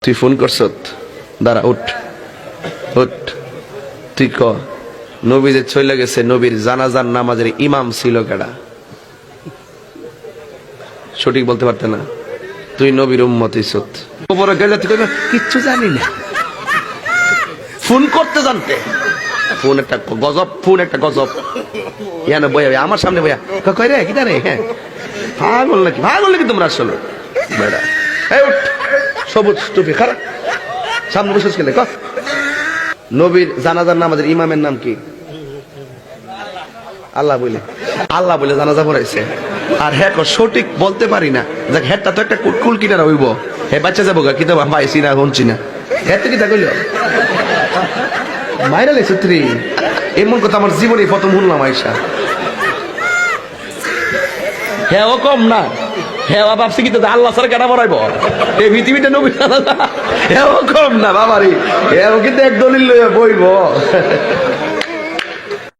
তুই ফোন করছ? দাঁড়া, উঠ উঠ। তুই ক, নবী যে চলে গেছে, নবীর জানাজার নামাজের ইমাম ছিল কেডা? সঠিক বলতে পারতে না। তুই নবীর উম্মতি সত, কিচ্ছু জানি না, ফোন করতে জানতে। ফোন একটা গজব, ফোন একটা গজব। ইয়ানো বইয়া আমার সামনে বইয়া কই রে কিটা রে? হ্যাঁ পাগল নাকি, পাগল নাকি তোমরা আসলে? বেড়া এই উঠ, সবুজ টুপি খারাপ, সামনে বসে গেলে ক। নবীর জানাজার নামাজের ইমামের নাম কি? আল্লাহ বলে, আল্লাহ বলে জানাজা পড়াইছে। আর হ্যাঁ সঠিক বলতে পারি না, দেখ হ্যাঁ তো একটা কুটকুল কিনারা হইব, হে বাচ্চা যাবো কি তো পাইছি না শুনছি না, হ্যাঁ তো কি তা কইল মাইরা লেছে তুই। এমন কথা আমার জীবনে প্রথম শুনলাম আয়সা। হ্যাঁ ও কম না, হ্যাঁ ভাবছি কিন্তু আল্লাহ স্যার কেনা বড়াইব এই পৃথিবীটা নবী। হ্যাঁ ও কম না বাবারি, হ্যাঁ ও কিন্তু এক দলিল লইয়া বইব।